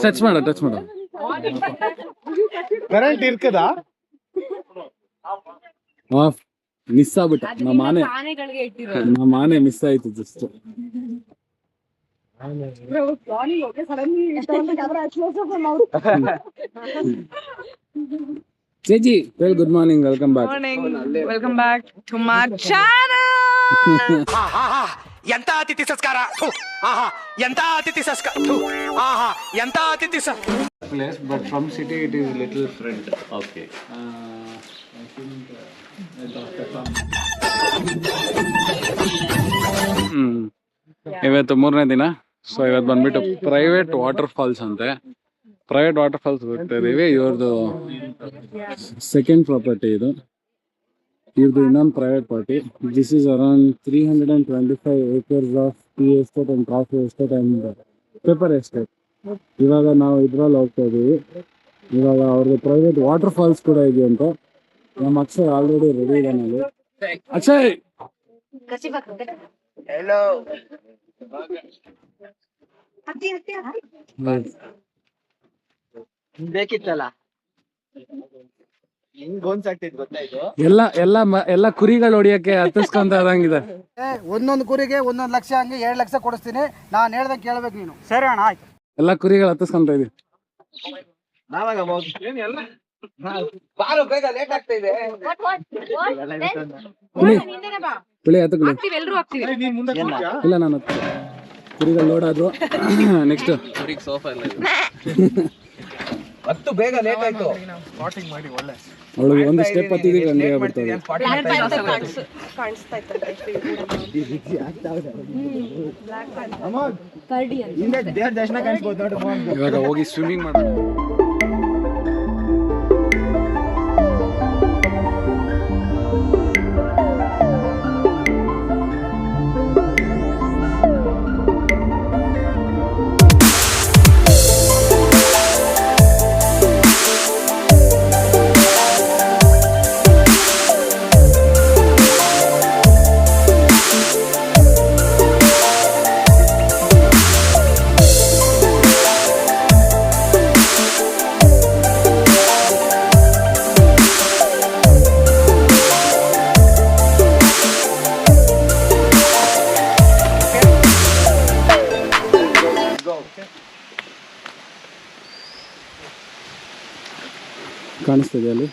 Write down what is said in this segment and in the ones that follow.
Touch ಮಾಡ current ಇರ್ಕದಾ miss ಆಗ್ಬಿಟ್ಟ ನಮ್ಮ ಆನೆ ಮಿಸ್ ಆಯ್ತು just Cheji, well, good morning. Welcome back. Welcome back to my channel. ಎಂತ ಅತಿಥಿ ಸಂಸ್ಕಾರ ಎಂತ ಅತಿಥಿ ಸಂಸ್ಕಾರ ಎಂತ ಅತಿಥಿ place, but from city it is little different. Okay. I think ಇವತ್ತು 3ನೇ ದಿನ. ಸೊ ಇವತ್ತು ಬಂದ್ಬಿಟ್ಟು ಪ್ರೈವೇಟ್ ವಾಟರ್ ಫಾಲ್ಸ್ ಅಂತೆ. ಪ್ರೈವೇಟ್ ವಾಟರ್ ಫಾಲ್ಸ್ ಹೋಗ್ತಾ ಇದೀವಿ. ಇವ್ರದ್ದು ಸೆಕೆಂಡ್ ಪ್ರಾಪರ್ಟಿ ಇದು. ಇವ್ರದ್ದು ಇನ್ನೊಂದು private party. This is around 325 acres of tea estate and coffee estate and paper estate. ಇವಾಗ ನಾವು ಇದ್ರಲ್ಲಿ ಹೋಗ್ತಾ ಇದೀವಿ. ಇವಾಗ ಅವ್ರದ್ದು ಪ್ರೈವೇಟ್ ವಾಟರ್ ಫಾಲ್ಸ್ ಕೂಡ ಇದೆಯಂತೆ. ನಮ್ಮ ಅಕ್ಷಯ್ ಆಲ್ರೆಡಿ ರೆಡಿ ಇದ್ದಾನೆ. ಅಕ್ಷಯ್ ಬೇಕಿತ್ತಲ್ಲ ಎಲ್ಲ ಕುರಿಗಳು ಹೊಡಿಯಕ್ಕೆ ಹತ್ತಿಸ್ಕೊಂತ ಇದಂಗಿದೆ. ಒಂದೊಂದು ಕುರಿಗೆ 1 ಲಕ್ಷ ಹಂಗೆ 2 ಲಕ್ಷ ಕೊಡಿಸ್ತೀನಿ. ನಾನು ಹೇಳ್ದಂಗೆ ಕೇಳ್ಬೇಕು ನೀನು. ಸರಿ ಅಣ್ಣ ಆಯ್ತು. ಎಲ್ಲ ಕುರಿಗಳು ಹತ್ತಿಸ್ಕೊಂತ ಇದೀವಿ. ಕುಳಿ ಇಲ್ಲ ನಾನು ಕುರಿಗಳು ಲೋಡ್ ಆದ್ರು. ನೆಕ್ಸ್ಟ್ ಹತ್ತು ಬೇಗ ಲೇಟ್ ಆಯ್ತು. ಸ್ಪಾಟಿಂಗ್ ಮಾಡಿ ಒಳ್ಳೆ ಅವಳಿಗೆ ಒಂದು ಸ್ಟೆಪ್ ಹತ್ತಿದೀವಿ ಹಂಗೆ ಆಗ್ಬಿಡ್ತದೆ. ಇವಾಗ ಹೋಗಿ ಸ್ವಿಮ್ಮಿಂಗ್ ಮಾಡೋಣ. ಕಾಣಿಸ್ತಿದೆ ಅಲ್ಲಿ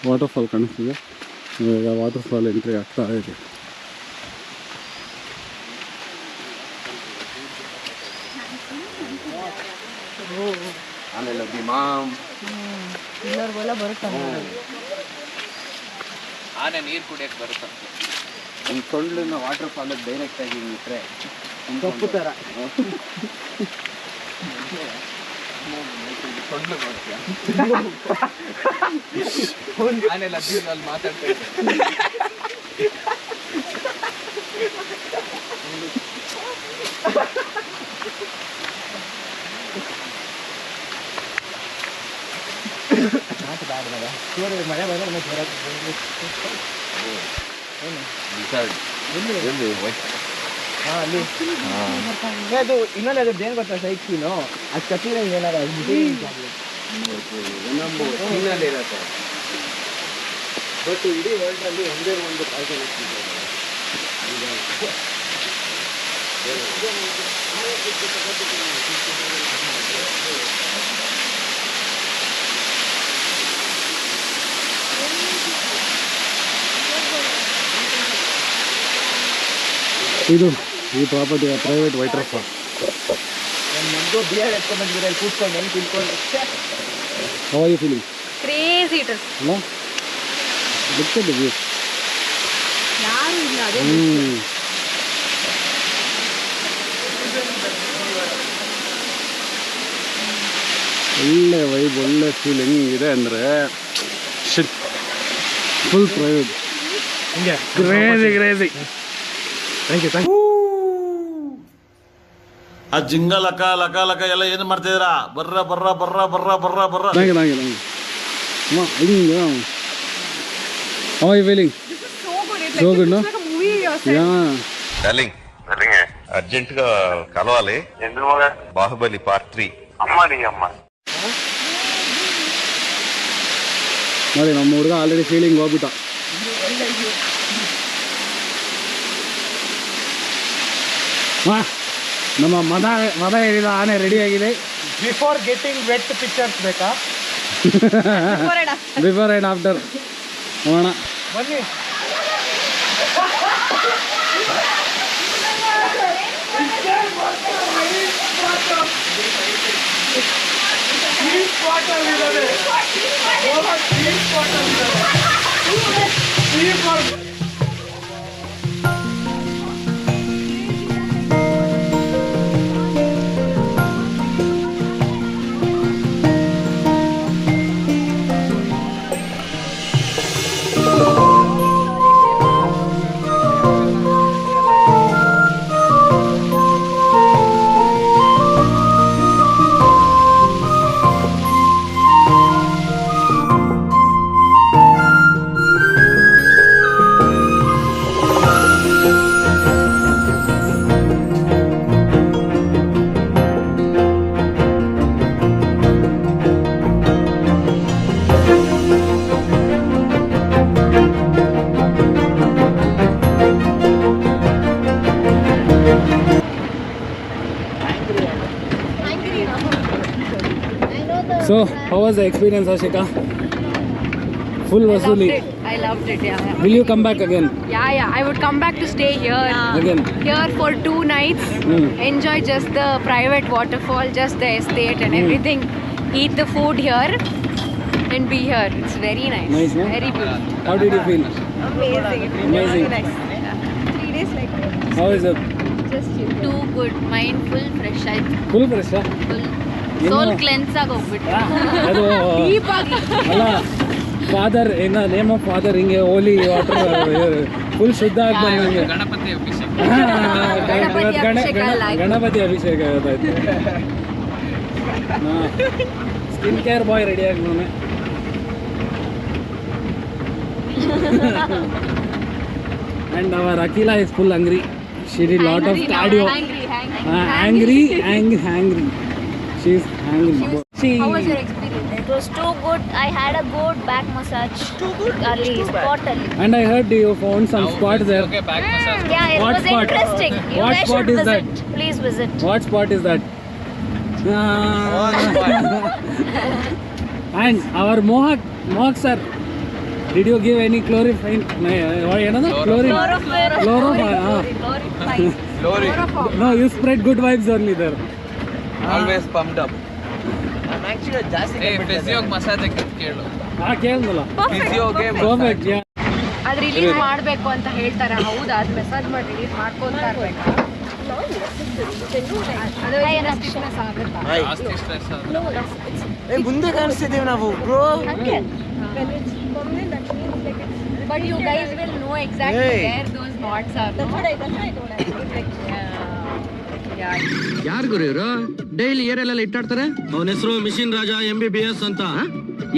ವಾಟರ್ ಫಾಲ್ ಕಾಣಿಸ್ತಿದೆ. ಇವಾಗ ವಾಟರ್ ಫಾಲ್ ಎಂಟ್ರಿ ಆಗ್ತಾ ಇದೆ. ಆನೆ ನೀರು ಕುಡಿಯಕ್ಕೆ ಬರುತ್ತೆ. ಒಂದು ಸೊಳ್ಳಿನ ವಾಟರ್ ಫಾಲ್ ಡೈರೆಕ್ಟ್ ಆಗಿ ಇಟ್ಟರೆ ಕಪ್ಪು ಥರ ಆನೆಲ್ಲ ಅಲ್ಲಿ ಮಾತಾಡ್ತಾ ಇದ್ದೆ. ಮಳೆ ಅದು ಇನ್ನೊಂದು ಅದ್ರದ್ದು ಏನು ಗೊತ್ತಾ ಸೈಟ್ ಸೀನು ಅದು ಕತ್ತಿರ ಏನಾರ ಇರುತ್ತೆ. ಬಟ್ ಇಡೀ ವರ್ಲ್ಡಲ್ಲಿ ಒಂದೇ ಒಂದು ಕಾಯ್ದೆ ಇದು ಈ ಪ್ರಾಪರ್ಟಿಯ ಪ್ರೈವೇಟ್ ವಾಟರ್ ಫಾಲ್. ನಮಗೂ ಬಿಯರ್ ಎತ್ಕೊಂಡು ಬಂದಿದ್ರೆ ಕೂತ್ಕೊಂಡು ಹೆಂಗೆ ತಿಳ್ಕೊಂಡು how are you feeling? Crazy it is. No? Look at the view. ಯಾರು ಇಲ್ಲ ಅದೇ ಒಳ್ಳೆ ವೈಬ್, ಒಳ್ಳೆ ಫೀಲ್ ಹೆಂಗಿದೆ ಅಂದರೆ full private. Crazy. Thank you. ಆ ಜಿಂಗ ಲಕ ಲಕ ಲಕ ಎಲ್ಲ ಏನು ಮಾಡ್ತಿದ್ದೀರಾ? ಬರ್ರ ಬರ್ರ ಬರ್ರ ಬರ್ರ ಬರ್ರ ಬರ್ರ. Thank you. ಹಿಂಗೆ How are you feeling? This is so good. It's So like, good, no? it's like a movie yourself. Yeah. Darling urgent గా కలవాలి బాహుబలి పార్ట్ 3 ನೋಡಿ ನಮ್ಮ ಹುಡುಗ ಆಲ್ರೆಡಿ ಫೀಲಿಂಗ್ ಹೋಗ್ಬಿಟ್ಟ. ನಮ್ಮ ಮದ ಹೇಳಿದ ಆನೆ ರೆಡಿ ಆಗಿದೆ. ಬಿಫೋರ್ ಗೆಟಿಂಗ್ ವೆಟ್ ಪಿಕ್ಚರ್ಸ್ ಬೇಕಾ? ಬಿಫೋರ್ ಆ್ಯಂಡ್ ಆಫ್ಟರ್ ನೋಡೋಣ. ಬನ್ನಿ. So, how was the experience, Ashika? Full Vasuli. I loved it, yeah. Will you come back again? Yeah. I would come back to stay here. Again? Here for 2 nights. Enjoy just the private waterfall, just the estate and everything. Eat the food here and be here. It's very nice. Nice, no? Very beautiful. How did you feel? Amazing. Amazing. Very nice. Yeah. 3 days like How is it? just too good. Mind full fresh ಆಯ್ತು. Full fresh, huh? ಸೋಲ್ cleanse ಆಗಿ ಹೋಗ್ಬಿಟ್ಟು ಅದು deep ಆಗಿ ಅಲ್ಲ father ಏನೋ name of father ಹಿಂಗೆ ಹೋಲಿ water full ಶುದ್ಧ ಆಗಿ ಬಂದಂಗೆ. ಗಣಪತಿ ಅಭಿಷೇಕ. ಗಣಪತಿ ಅಭಿಷೇಕ ಆಯ್ತು. ಸ್ಕಿನ್ ಕೇರ್ ಬಾಯ್ ರೆಡಿ ಆಗಿ ನಾನು. And our Akila is full hungry. She did lot of cardio. Angry. She's angry. How was your experience? It was too good. I had a good back massage. Too good. Spot early. And I heard you found some spots there. Okay, back massage. Yeah, it What was spot? interesting. You What guys spot should is visit. that? Please visit. What spot is that? And our Mohawk sir, did you give any chlorifying? Chlorifying. Glory. No, you spread good vibes only there. Always pumped up. Hey, ಫಿಸಿಯೋಗ್ massage ಅಂತ ಕೇಳು. ಕೇಳಿದ್ನಲ್ಲ. ಫಿಸಿಯೋಗೆ Perfect, yeah. ಅದು release ಮಾಡಬೇಕು ಅಂತ ಹೇಳ್ತಾರೆ. ಹೌದಾ, ಅದು ಮೆಸೇಜ್ ಮಾಡಿ ರಿಲೀಸ್ ಮಾಡ್ಕೊಂತ ಇರ್ಬೇಕಾ? ಅದು ಸ್ಟಿಫ್ನೆಸ್ ಆಗುತ್ತಾ? ಜಾಸ್ತಿ ಸ್ಟ್ರೆಸ್ ಆದ್ರೆ ಮುಂದೆ ಕಾಣಿಸ್ತಿದ್ದೀವಿ ನಾವು bro. But you guys will know exactly where those knots are. That's what I ಯಾರು ಗುರು ಇವರು ಡೈಲಿ ಏರೆಲ್ಲ ಇಟ್ಟಾಡ್ತಾರೆ? ಅವನ ಹೆಸರು ಮಿಷಿನ್ ರಾಜ MBBS ಅಂತ.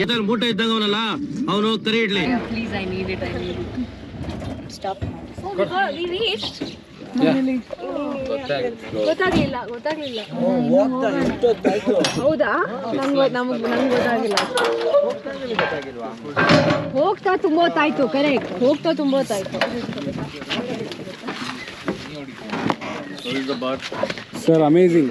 ಎದಲ್ಲಿ ಮೂಟೆ ಇದ್ದಂಗ ಅವನಲ್ಲ ಅವನು ಕರಿ idli. Please, I need it. Stop. We reached. ಗೊತ್ತಾಗ್ಲಿಲ್ಲ. ಹೌದಾ? ನಂಗೆ ಗೊತ್ತಾಗಿಲ್ಲ. ಹೋಗ್ತಾ ತುಂಬ ಹೊತ್ತಾಯ್ತು. ಕರೆಕ್ಟ್, ಹೋಗ್ತಾ ತುಂಬ ಹೊತ್ತಾಯ್ತು. Sir, amazing.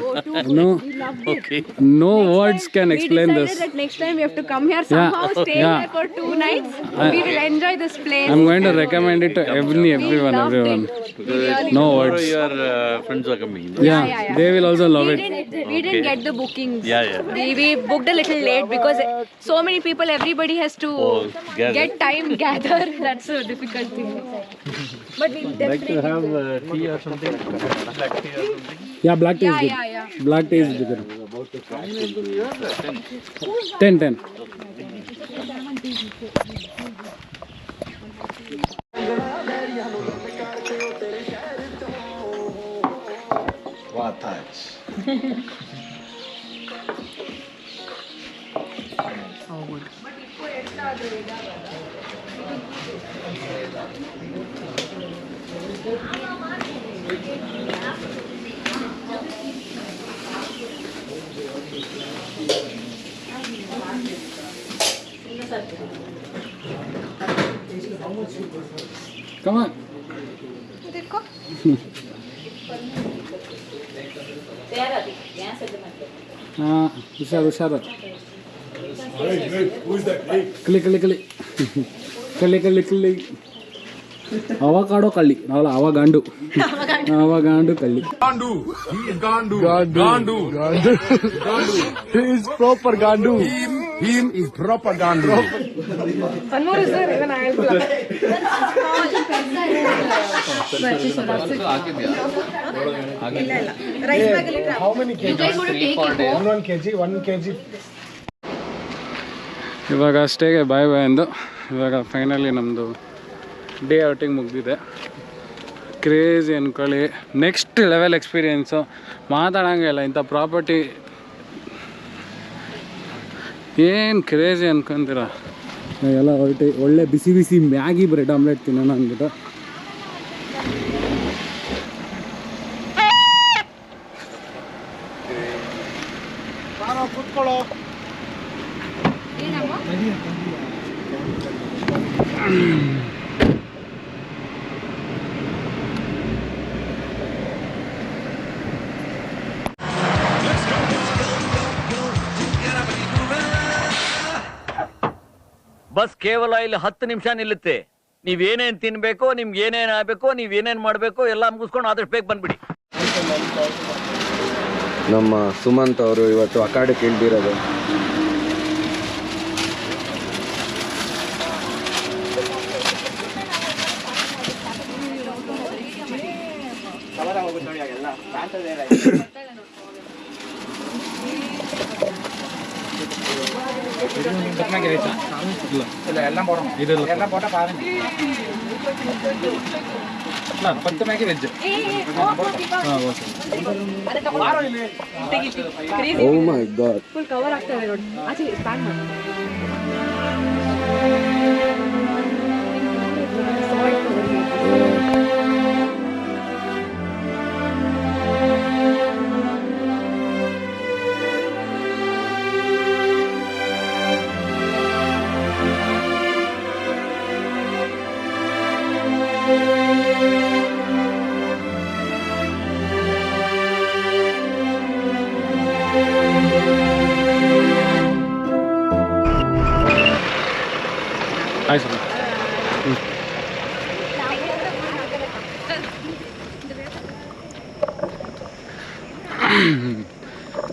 No words can explain this. That next time we have to come here somehow, stay here for 2 nights. We will enjoy this place. I'm going to recommend it to everyone. No words. your friends are coming. Yeah, they will also love it. We didn't get the bookings. We booked a little late because so many people, everybody has to get time gather. That's a difficult thing. But we definitely have tea or something? Black tea or something? Yeah, black tea is good. Black tea is good. 10. What touch? Come on. ಹುಷಾರು ಕಳ್ಳಿ avocado ಕಳ್ಳಿ ಅವಳ ಅವಗಾಂಡು ಕಳ್ಳಿ proper ಗಾಂಡು ಇವಾಗ ಅಷ್ಟೇಗೆ ಬಾಯ್ ಅಂದು ಇವಾಗ finally ನಮ್ಮದು day outing ಮುಗಿದಿದೆ. ಕ್ರೇಜಿ ಅನ್ಕೊಳ್ಳಿ, ನೆಕ್ಸ್ಟ್ ಲೆವೆಲ್ ಎಕ್ಸ್ಪೀರಿಯೆನ್ಸು, ಮಾತಾಡೋಂಗಿಲ್ಲ. ಇಂಥ ಪ್ರಾಪರ್ಟಿ ಏನು ಕ್ರೇಜಿ ಅನ್ಕೊಂತೀರ. ಎಲ್ಲ ಹೊರಟಿ ಒಳ್ಳೆ ಬಿಸಿ ಬಿಸಿ ಮ್ಯಾಗಿ ಬ್ರೆಡ್ ಆಮ್ಲೆಟ್ ತಿನ್ನೋಣ ಅಂದ್ಬಿಟ್ಟು ಕೂತ್ಕೊಳ್ಳೋ. ಬಸ್ ಕೇವಲ ಇಲ್ಲಿ 10 ನಿಮಿಷ ನಿಲ್ಲುತ್ತೆ. ನೀವೇನೇನ್ ತಿನ್ಬೇಕೋ, ನಿಮ್ಗೆ ಏನೇನ್ ಆಗ್ಬೇಕೋ, ನೀವೇನೇನ್ ಮಾಡ್ಬೇಕೋ ಎಲ್ಲ ಮುಗಿಸ್ಕೊಂಡು ಆದಷ್ಟು ಬೇಗ ಬಂದ್ಬಿಡಿ. ನಮ್ಮ ಸುಮಂತ್ ಅವರು ಇವತ್ತು ಅಖಾಡಕ್ಕೆ ಇಳ್ದಿರೋದು. Oh my God. Full cover ಆಗ್ತದೆ ನೋಡಿ. ಆಚೆ ಸ್ಟಾರ್ಟ್ ಮಾಡಿ. ಆಯ್ತು ಸರ್.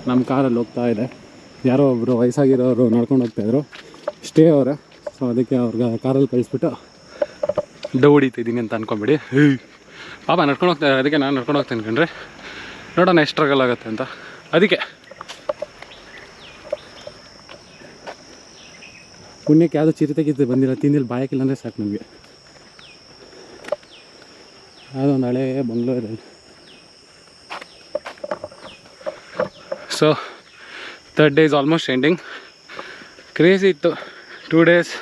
ನಮ್ಮ ಕಾರಲ್ಲಿ ಹೋಗ್ತಾ ಇದೆ. ಯಾರೋ ಒಬ್ಬರು ವಯಸ್ಸಾಗಿರೋರು ನಡ್ಕೊಂಡು ಹೋಗ್ತಾಯಿದ್ರು, ಸ್ಟೇ ಅವರ. ಸೊ ಅದಕ್ಕೆ ಅವ್ರಿಗೆ ಕಾರಲ್ಲಿ ಕಳಿಸ್ಬಿಟ್ಟು ಹೊಡಿತಿದ್ದೀನಿ ಅಂತ ಅಂದ್ಕೊಂಬಿಡಿ. ಪಾಪ ನಡ್ಕೊಂಡು ಹೋಗ್ತಾರೆ, ಅದಕ್ಕೆ ನಾನು ನಡ್ಕೊಂಡು ಹೋಗ್ತೀನಿ ಕಣ್ರಿ. ನೋಡೋಣ ಎಷ್ಟು ಸ್ಟ್ರಗಲ್ ಆಗುತ್ತೆ ಅಂತ. ಅದಕ್ಕೆ ಪುಣ್ಯಕ್ಕೆ ಯಾವುದೋ ಚಿರತೆಗಿದ್ದು ಬಂದಿಲ್ಲ, ತಿಂದಿಲ್ಲ, ಬಾಯಕ್ಕಿಲ್ಲ ಅಂದರೆ ಸಾಕು ನಮಗೆ. ಅದೊಂದು ಹಳೆ ಬಂಗ್ಲೋ ಇದೆ. So 3rd day is almost ending. Crazy ಇತ್ತು 2 ಡೇಸ್.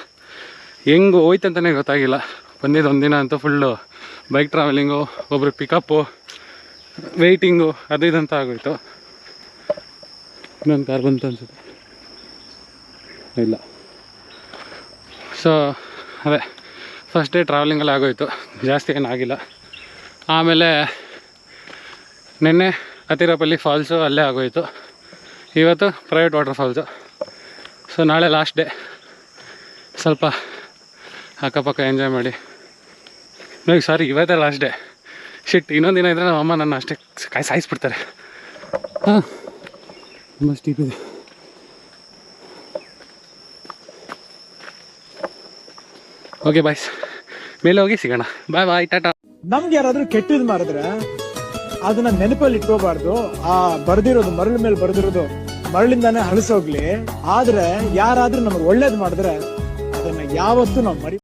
ಹೆಂಗೆ ಹೋಯ್ತಂತಲೇ ಗೊತ್ತಾಗಿಲ್ಲ. ಬಂದಿದ್ದು ಒಂದಿನ ಅಂತೂ ಫುಲ್ಲು ಬೈಕ್ ಟ್ರಾವೆಲಿಂಗು, ಒಬ್ರು ಪಿಕಪ್ಪು, ವೆಯ್ಟಿಂಗು, ಅದು ಇದಂತ ಆಗೋಯ್ತು. ಇನ್ನೊಂದು ಕಾರ್ ಬಂತು ಅನ್ಸುತ್ತೆ, ಇಲ್ಲ. ಸೊ ಅದೇ ಫಸ್ಟ್ ಡೇ ಟ್ರಾವೆಲಿಂಗಲ್ಲಿ ಆಗೋಯ್ತು, ಜಾಸ್ತಿ ಏನಾಗಿಲ್ಲ. ಆಮೇಲೆ ನಿನ್ನೆ ಅತಿರಪಲ್ಲಿ ಫಾಲ್ಸು ಅಲ್ಲೇ ಆಗೋಯ್ತು. ಇವತ್ತು ಪ್ರೈವೇಟ್ ವಾಟರ್ ಫಾಲ್ಸು. ಸೊ ನಾಳೆ ಲಾಸ್ಟ್ ಡೇ. ಸ್ವಲ್ಪ ಅಕ್ಕಪಕ್ಕ ಎಂಜಾಯ್ ಮಾಡಿ. ಸಾರಿ, ಇವತ್ತೇ ಲಾಸ್ಟ್ ಡೇ. ಶಿಟ್, ಇನ್ನೊಂದು ದಿನ ಇದ್ದರೆ ನಮ್ಮ ಅಮ್ಮ ನನ್ನ ಅಷ್ಟೇ ಸಾಯಿಸ್ಬಿಡ್ತಾರೆ. ಹಾಂ, ತುಂಬ ಸ್ಟೀಪ್ ಇದೆ. ಓಕೆ ಬಾಯ್ಸ್, ಮೇಲೆ ಹೋಗಿ ಸಿಗೋಣ. ಬಾಯ್ ಬಾಯ್, ಟಾಟಾ. ನಮ್ಗೆ ಯಾರಾದ್ರೂ ಕೆಟ್ಟದ್ ಮಾಡಿದ್ರೆ ಅದನ್ನ ನೆನಪಲ್ಲಿ ಇಟ್ಕೋಬಾರ್ದು. ಆ ಬರ್ದಿರೋದು ಮರಳ ಮೇಲೆ ಬರ್ದಿರೋದು ಮರಳಿಂದಾನೇ ಹಳಸೋಗ್ಲಿ. ಆದ್ರೆ ಯಾರಾದ್ರೂ ನಮ್ಗೆ ಒಳ್ಳೇದ್ ಮಾಡಿದ್ರೆ ಅದನ್ನ ಯಾವತ್ತೂ ನಾವು ಮರಿ